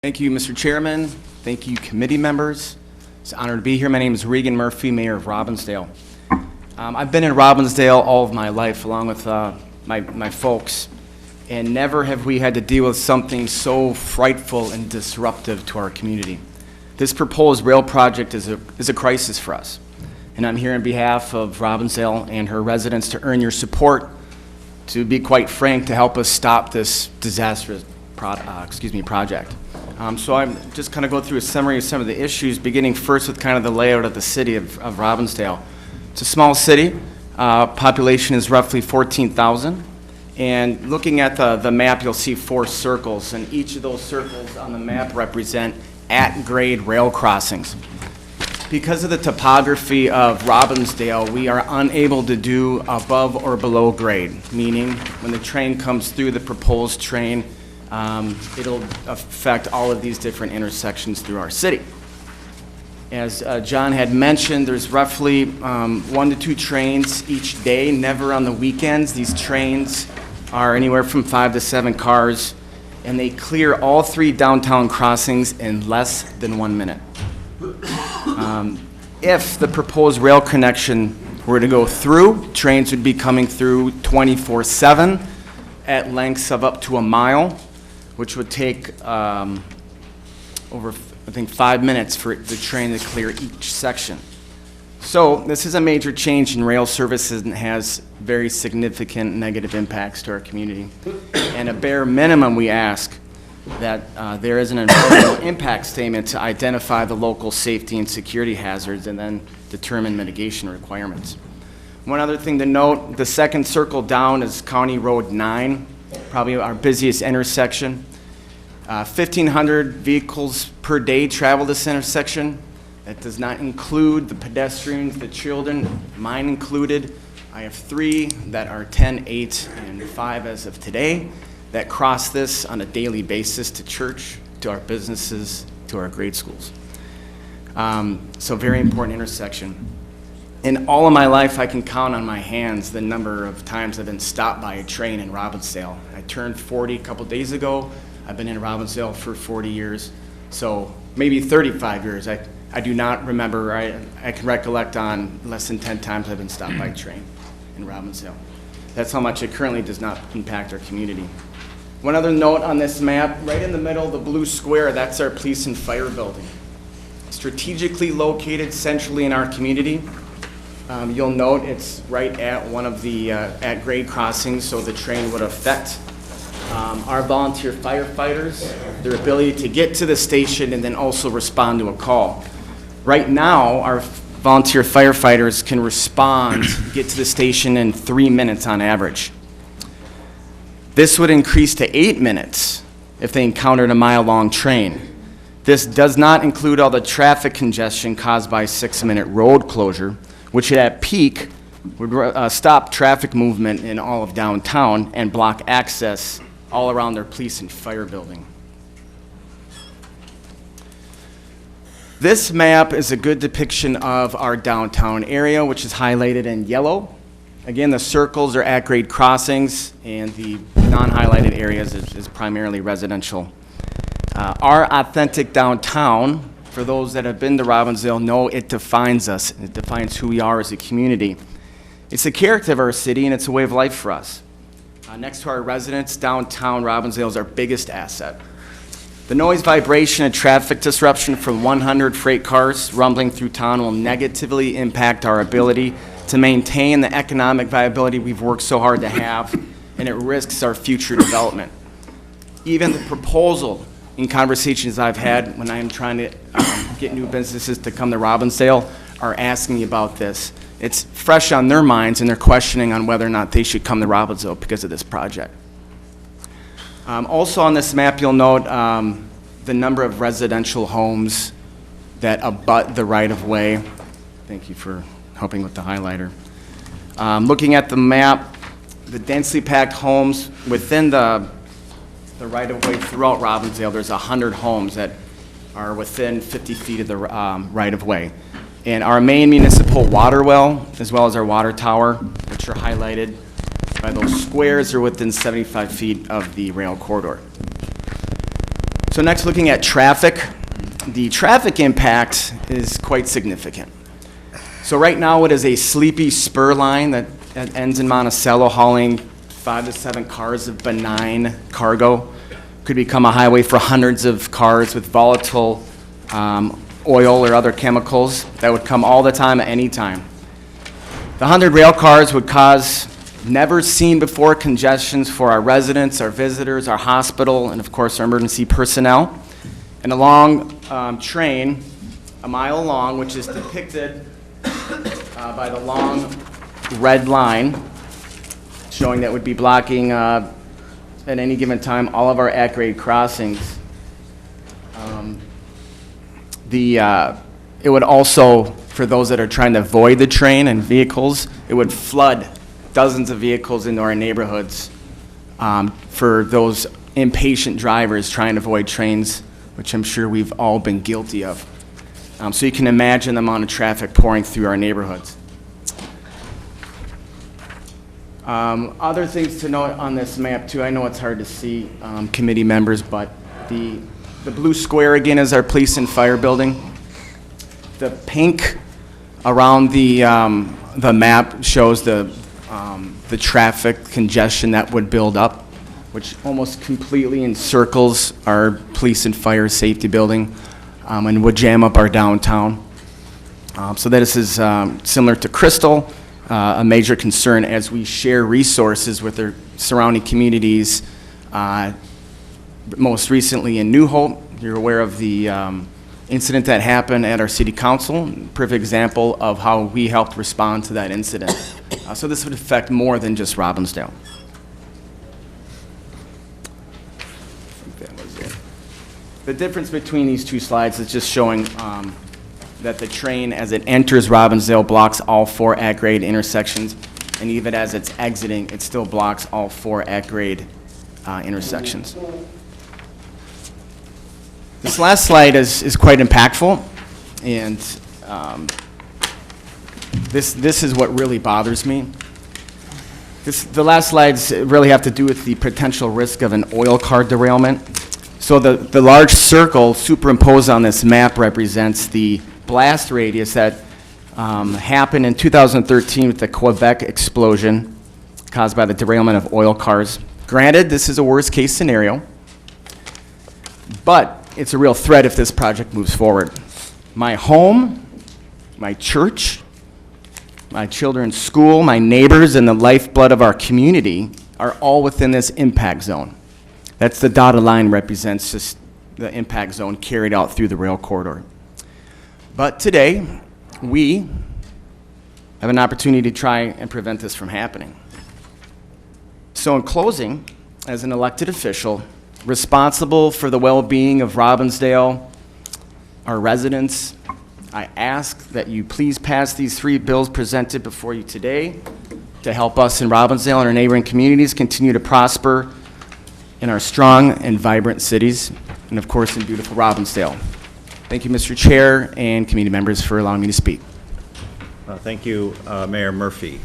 Thank you, Mr. Chairman. Thank you, committee members. It's an honor to be here. My name is Regan Murphy, Mayor of Robbinsdale. I've been in Robbinsdale all of my life, along with my folks, and never have we had to deal with something so frightful and disruptive to our community. This proposed rail project is a crisis for us, and I'm here on behalf of Robbinsdale and her residents to earn your support, to be quite frank, to help us stop this disastrous project. So I'm just kind of go through a summary of some of the issues, beginning first with kind of the layout of the city of Robbinsdale. It's a small city. Population is roughly 14,000. And looking at the map, you'll see 4 circles, and each of those circles on the map represent at-grade rail crossings. Because of the topography of Robbinsdale, we are unable to do above or below grade, meaning when the train comes through, the proposed train, it'll affect all of these different intersections through our city. As John had mentioned, there's roughly 1 to 2 trains each day, never on the weekends. These trains are anywhere from 5 to 7 cars, and they clear all 3 downtown crossings in less than 1 minute. If the proposed rail connection were to go through, trains would be coming through 24/7 at lengths of up to a mile, which would take over, I think, 5 minutes for the train to clear each section. So this is a major change in rail services and has very significant negative impacts to our community. And a bare minimum, we ask that there is an environmental impact statement to identify the local safety and security hazards and then determine mitigation requirements. One other thing to note, the second circle down is County Road 9, probably our busiest intersection. 1,500 vehicles per day travel this intersection. That does not include the pedestrians, the children, mine included. I have 3 that are 10, 8, and 5 as of today that cross this on a daily basis to church, to our businesses, to our grade schools. So very important intersection. In all of my life, I can count on my hands the number of times I've been stopped by a train in Robbinsdale. I turned 40 a couple days ago. I've been in Robbinsdale for 40 years, so maybe 35 years. I do not remember, I can recollect on less than 10 times I've been stopped by a train in Robbinsdale. That's how much it currently does not impact our community. One other note on this map, right in the middle, the blue square, that's our police and fire building. Strategically located centrally in our community. You'll note it's right at one of the at-grade crossings, so the train would affect our volunteer firefighters, their ability to get to the station and then also respond to a call. Right now, our volunteer firefighters can respond, get to the station in 3 minutes on average. This would increase to 8 minutes if they encountered a mile-long train. This does not include all the traffic congestion caused by a 6-minute road closure, which at peak would stop traffic movement in all of downtown and block access all around their police and fire building. This map is a good depiction of our downtown area, which is highlighted in yellow. Again, the circles are at-grade crossings, and the non-highlighted areas is primarily residential. Our authentic downtown, for those that have been to Robbinsdale, know it defines us. It defines who we are as a community. It's the character of our city, and it's a way of life for us. Next to our residents, downtown Robbinsdale is our biggest asset. The noise, vibration, and traffic disruption from 100 freight cars rumbling through town will negatively impact our ability to maintain the economic viability we've worked so hard to have, and it risks our future development. Even the proposal in conversations I've had when I am trying to get new businesses to come to Robbinsdale are asking me about this. It's fresh on their minds, and they're questioning on whether or not they should come to Robbinsdale because of this project. Also on this map, you'll note the number of residential homes that abut the right-of-way. Thank you for helping with the highlighter. Looking at the map, the densely packed homes within the right-of-way throughout Robbinsdale, there's 100 homes that are within 50 feet of the right-of-way. And our main municipal water well, as well as our water tower, which are highlighted by those squares, are within 75 feet of the rail corridor. So next, looking at traffic. The traffic impact is quite significant. So right now, it is a sleepy spur line that ends in Monticello, hauling 5 to 7 cars of benign cargo. Could become a highway for hundreds of cars with volatile oil or other chemicals that would come all the time at any time. The 100 rail cars would cause never seen before congestions for our residents, our visitors, our hospital, and of course our emergency personnel. And a long train, a mile long, which is depicted by the long red line, showing that would be blocking at any given time all of our at-grade crossings. It would also, for those that are trying to avoid the train and vehicles, it would flood dozens of vehicles into our neighborhoods for those impatient drivers trying to avoid trains, which I'm sure we've all been guilty of. So you can imagine the amount of traffic pouring through our neighborhoods. Other things to note on this map too, I know it's hard to see, committee members, but the blue square again is our police and fire building. The pink around the map shows the traffic congestion that would build up, which almost completely encircles our police and fire safety building and would jam up our downtown. So this is similar to Crystal, a major concern as we share resources with their surrounding communities. Most recently in New Hope, you're aware of the incident that happened at our city council, perfect example of how we helped respond to that incident. So this would affect more than just Robbinsdale. I think that was it. The difference between these two slides is just showing that the train, as it enters Robbinsdale, blocks all 4 at-grade intersections, and even as it's exiting, it still blocks all 4 at-grade intersections. This last slide is quite impactful, and this is what really bothers me. The last slides really have to do with the potential risk of an oil car derailment. So the large circle superimposed on this map represents the blast radius that happened in 2013 with the Quebec explosion caused by the derailment of oil cars. Granted, this is a worst-case scenario, but it's a real threat if this project moves forward. My home, my church, my children's school, my neighbors, and the lifeblood of our community are all within this impact zone. That's the dotted line represents just the impact zone carried out through the rail corridor. But today, we have an opportunity to try and prevent this from happening. So in closing, as an elected official, responsible for the well-being of Robbinsdale, our residents, I ask that you please pass these 3 bills presented before you today to help us in Robbinsdale and our neighboring communities continue to prosper in our strong and vibrant cities, and of course in beautiful Robbinsdale. Thank you, Mr. Chair and committee members, for allowing me to speak. Thank you, Mayor Murphy.